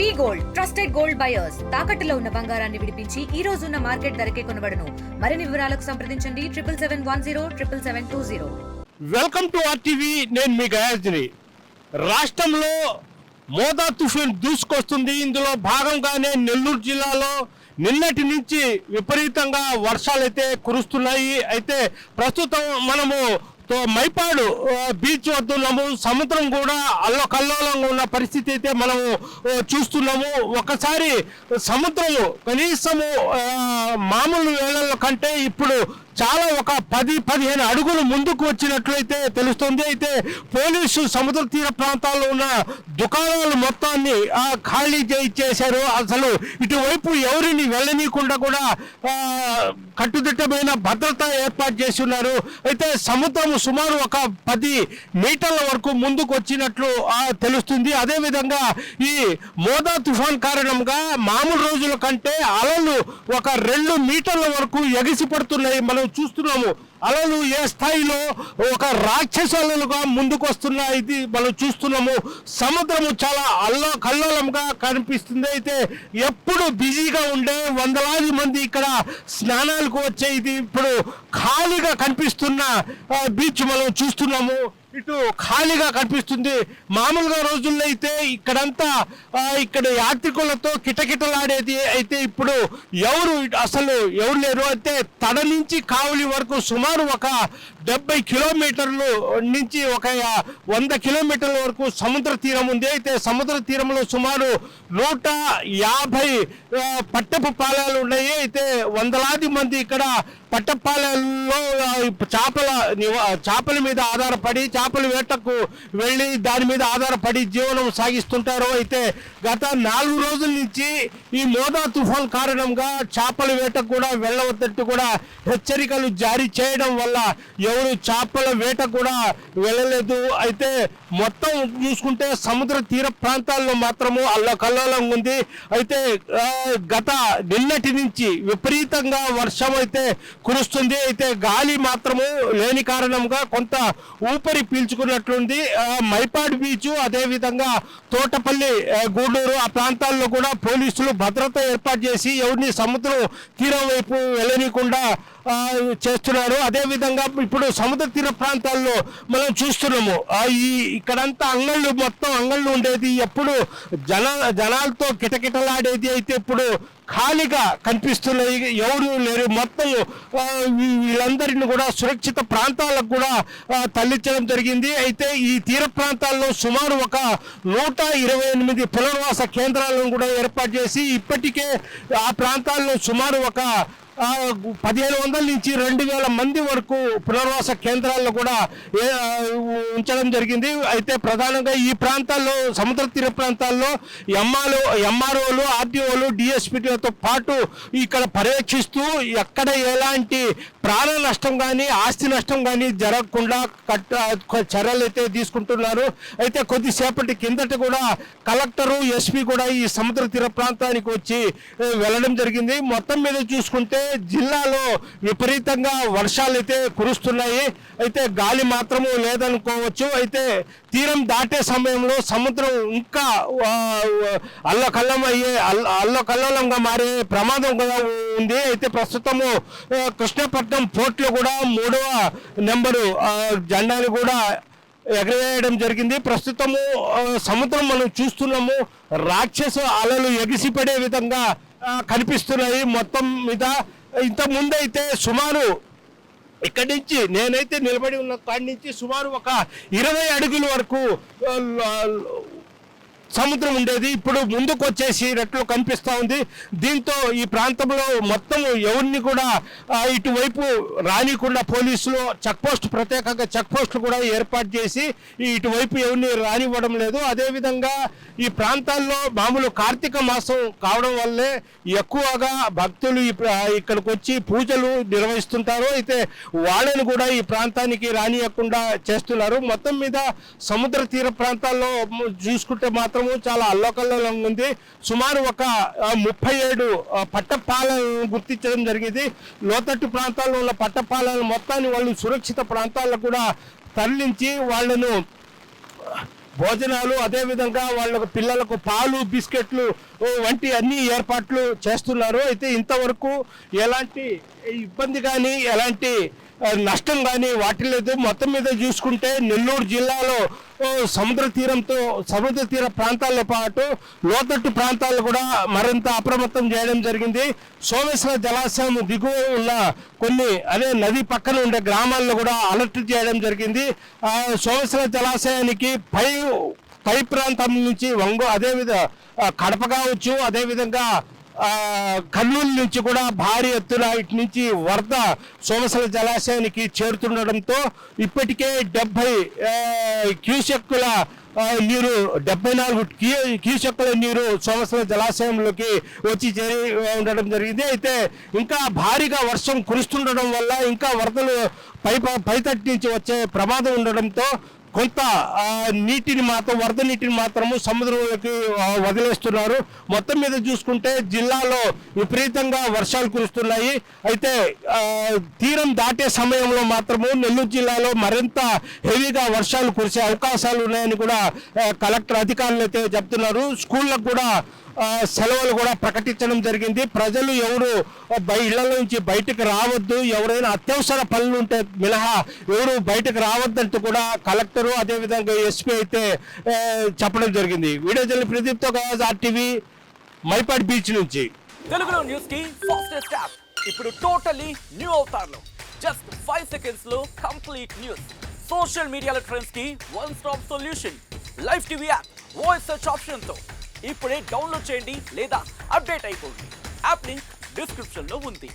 వి gold trusted gold buyers తాకట్టులో ఉన్న బంగారాన్ని విడిపించి ఈ రోజు ఉన్న మార్కెట్ ధరకే కొనబడును. మరిన్ని వివరాలకు సంప్రదించండి 7710777020. Welcome to RTV. నేను మీ గయాజ్ని. రాష్ట్రంలో మోదా తుఫాన్ దూసుకొస్తుంది. ఇందులో భాగంగానే నెల్లూరు జిల్లాలో నిన్నటి నుంచి విపరీతంగా వర్షాలైతే కురుస్తున్నాయి. అయితే ప్రస్తుతం మనము మైపాడు బీచ్ వద్ద ఉన్నాము. సముద్రం కూడా అల్లకల్లోలంగా ఉన్న పరిస్థితి అయితే మనము చూస్తున్నాము. ఒకసారి సముద్రము కనీసము మామూలు వేళల కంటే ఇప్పుడు చాలా ఒక 10-15 అడుగులు ముందుకు వచ్చినట్లయితే తెలుస్తుంది. అయితే పోలీసు సముద్ర తీర ప్రాంతాల్లో ఉన్న దుకాణాలు మొత్తాన్ని ఖాళీ చేశారు. అసలు ఇటువైపు ఎవరిని వెళ్ళనీయకుండా కూడా కట్టుదిట్టమైన భద్రత ఏర్పాటు చేసి ఉన్నారు. అయితే సముద్రం సుమారు ఒక 10 మీటర్ల వరకు ముందుకు వచ్చినట్లు తెలుస్తుంది. అదేవిధంగా ఈ మోదా తుఫాన్ కారణంగా మామూలు రోజుల కంటే అలలు ఒక 2 మీటర్ల వరకు ఎగిసిపడుతున్నాయి. మనం చూస్తున్నాము అలలు ఏ స్థాయిలో ఒక రాక్షసాలుగా ముందుకు వస్తున్నాయి. ఇది మనం చూస్తున్నాము. సముద్రము చాలా కల్లోలంగా కనిపిస్తుంది. అయితే ఎప్పుడు బిజీగా ఉండే వందలాది మంది ఇక్కడ స్నానాలకు వచ్చే ఇది ఇప్పుడు ఖాళీగా కనిపిస్తున్న బీచ్ మనం చూస్తున్నాము. ఇటు ఖాళీగా కనిపిస్తుంది. మామూలుగా రోజుల్లో అయితే ఇక్కడ యాత్రికులతో కిటకిటలాడేది. అయితే ఇప్పుడు అసలు ఎవరు లేరు. అయితే తడ నుంచి కావలి వరకు సుమారు ఒక 70 కిలోమీటర్లు నుంచి ఒక 100 కిలోమీటర్ల వరకు సముద్ర తీరం ఉంది. అయితే సముద్ర తీరంలో సుమారు 150 పట్టపు పాలాలు ఉన్నాయి. అయితే వందలాది మంది ఇక్కడ పట్టపాలెంలో చేపల మీద ఆధారపడి చేపల వేటకు వెళ్ళి దాని మీద ఆధారపడి జీవనం సాగిస్తుంటారు. అయితే గత 4 రోజుల నుంచి ఈ మోదా తుఫాన్ కారణంగా చేపల వేటకు కూడా వెళ్ళవద్దట్టు కూడా హెచ్చరికలు జారీ చేయడం వల్ల ఎవరు చేపల వేట కూడా వెళ్ళలేదు. అయితే మొత్తం చూసుకుంటే సముద్ర తీర ప్రాంతాల్లో మాత్రము అల్లకల్లోలంగా ఉంది. అయితే నిన్నటి నుంచి విపరీతంగా వర్షం అయితే కురుస్తుంది. అయితే గాలి మాత్రము లేని కారణంగా కొంత ఊపిరి పీల్చుకున్నట్లుంది. మైపాడు బీచ్ అదేవిధంగా తోటపల్లి గూడూరు ఆ ప్రాంతాల్లో కూడా పోలీసులు భద్రత ఏర్పాటు చేసి ఎవరిని సముద్రం తీరం వైపు వెళ్ళనీయకుండా చేస్తున్నారు. అదేవిధంగా ఇప్పుడు సముద్ర తీర ప్రాంతాల్లో మనం చూస్తున్నాము. ఇక్కడంతా మొత్తం అంగళ్ళు ఉండేది. ఎప్పుడు జనాలతో కిటకిటలాడేది. అయితే ఇప్పుడు ఖాళీగా కనిపిస్తున్నాయి. ఎవరు లేరు. మొత్తం వీళ్ళందరినీ కూడా సురక్షిత ప్రాంతాలకు కూడా తరలించడం జరిగింది. అయితే ఈ తీర ప్రాంతాల్లో సుమారు ఒక 128 పునర్వాస కేంద్రాలను కూడా ఏర్పాటు చేసి ఇప్పటికే ఆ ప్రాంతాల్లో సుమారు ఒక 1500 నుంచి 2000 మంది వరకు పునర్వాస కేంద్రాల్లో కూడా ఉంచడం జరిగింది. అయితే ప్రధానంగా ఈ ప్రాంతాల్లో సముద్ర తీర ప్రాంతాల్లో ఎంఆర్ఓలు ఆర్డీఓలు డిఎస్పీలతో పాటు ఇక్కడ పర్యవేక్షిస్తూ ఎక్కడ ఎలాంటి ప్రాణ నష్టం కానీ ఆస్తి నష్టం కానీ జరగకుండా చర్యలు అయితే తీసుకుంటున్నారు. అయితే కొద్దిసేపటి కిందట కూడా కలెక్టరు ఎస్పీ కూడా ఈ సముద్ర తీర ప్రాంతానికి వచ్చి వెళ్ళడం జరిగింది. మొత్తం మీద చూసుకుంటే జిల్లాలో విపరీతంగా వర్షాలు అయితే కురుస్తున్నాయి. అయితే గాలి మాత్రము లేదనుకోవచ్చు. అయితే తీరం దాటే సమయంలో సముద్రం ఇంకా అల్లకల్లోలంగా మారే ప్రమాదం కూడా ఉంది. అయితే ప్రస్తుతము కృష్ణపట్నం పోర్టులో కూడా 3వ నెంబరు జెండాను కూడా ఎగరవేయడం జరిగింది. ప్రస్తుతము సముద్రం మనం చూస్తున్నాము. రాక్షస అలలు ఎగిసిపడే విధంగా కనిపిస్తున్నాయి మొత్తం మీద. ఇంతకుముందు అయితే సుమారు ఇక్కడి నుంచి నేనైతే నిలబడి ఉన్న కాడి నుంచి సుమారు ఒక 20 అడుగుల వరకు సముద్రం ఉండేది. ఇప్పుడు ముందుకు వచ్చేసినట్లు కనిపిస్తూ ఉంది. దీంతో ఈ ప్రాంతంలో మొత్తం ఎవరిని కూడా ఇటువైపు రానికుండా పోలీసులు ప్రత్యేకంగా చెక్ పోస్టులు కూడా ఏర్పాటు చేసి ఇటువైపు ఎవరిని రానివ్వడం లేదు. అదేవిధంగా ఈ ప్రాంతాల్లో మామూలు కార్తీక మాసం కావడం వల్లే ఎక్కువగా భక్తులు ఇక్కడికి వచ్చి పూజలు నిర్వహిస్తుంటారు. అయితే వాళ్ళని కూడా ఈ ప్రాంతానికి రానియకుండా చేస్తున్నారు. మొత్తం మీద సముద్ర తీర ప్రాంతాల్లో చూసుకుంటే మాత్రం చాలా అల్లకల్లోలంగా ఉంది. సుమారు ఒక 37 పట్టపాలను గుర్తించడం జరిగింది. లోతట్టు ప్రాంతాల్లో ఉన్న పట్టపాలను మొత్తాన్ని వాళ్ళు సురక్షిత ప్రాంతాలకు కూడా తరలించి వాళ్ళను భోజనాలు, అదేవిధంగా వాళ్ళకు పిల్లలకు పాలు, బిస్కెట్లు వంటి అన్ని ఏర్పాట్లు చేస్తున్నారు. అయితే ఇంతవరకు ఎలాంటి ఇబ్బంది కానీ ఎలాంటి నష్టం కానీ వాటి లేదు. మొత్తం మీద చూసుకుంటే నెల్లూరు జిల్లాలో సముద్ర తీర ప్రాంతాలతో పాటు లోతట్టు ప్రాంతాలు కూడా మరింత అప్రమత్తం చేయడం జరిగింది. సోమేశ్వర జలాశయం దిగువ ఉన్న కొన్ని నది పక్కన ఉండే గ్రామాల్లో కూడా అలర్ట్ చేయడం జరిగింది. సోమేశ్వర జలాశయానికి పై ప్రాంతం నుంచి అదేవిధంగా కడప కావచ్చు, అదేవిధంగా కర్నూలు నుంచి కూడా భారీ ఎత్తున ఇటు నుంచి వరద సోమేశ్వర జలాశయానికి చేరుతుండడంతో ఇప్పటికే 70 క్యూసెక్కుల నీరు 74 క్యూసెక్కుల నీరు సోమేశ్వర జలాశయంలోకి వచ్చి చేరి ఉండడం జరిగింది. అయితే ఇంకా భారీగా వర్షం కురుస్తుండడం వల్ల ఇంకా వరదలు పైతట్టి నుంచి వచ్చే ప్రమాదం ఉండడంతో కొంత వరద నీటిని మాత్రము సముద్రంలోకి వదిలేస్తున్నారు. మొత్తం మీద చూసుకుంటే జిల్లాలో విపరీతంగా వర్షాలు కురుస్తున్నాయి. అయితే తీరం దాటే సమయంలో మాత్రము నెల్లూరు జిల్లాలో మరింత హెవీగా వర్షాలు కురిసే అవకాశాలు ఉన్నాయని కూడా కలెక్టర్ అధికారులు అయితే చెప్తున్నారు. స్కూళ్ళకు కూడా సెలవులు కూడా ప్రకటించడం జరిగింది. ప్రజలు ఎవరు ఇళ్ల నుంచి బయటకు రావద్దు, ఎవరైనా అత్యవసర పనులు ఉంటే మినహా ఎవరు బయటకు రావద్దంటూ కూడా కలెక్టరు అదేవిధంగా ఎస్పీ అయితే చెప్పడం జరిగింది. వీడియో జర్నలిస్ట్ ప్రదీప్తో ఆర్టీవీ మైపాడ్ బీచ్ నుంచి. తెలుగులో న్యూస్ కి ఫాస్టెస్ట్ యాప్ ఇప్పుడు టోటలీ న్యూ అవతార్లో జస్ట్ 5 seconds లో కంప్లీట్ న్యూస్. సోషల్ మీడియాలో ట్రెండ్స్ కి one stop solution. Live TV app voice search option తో ఇప్పుడే డౌన్లోడ్ చేయండి లేదా అప్డేట్ అయిపోండి. యాప్ లింక్ డిస్క్రిప్షన్ లో ఉంది.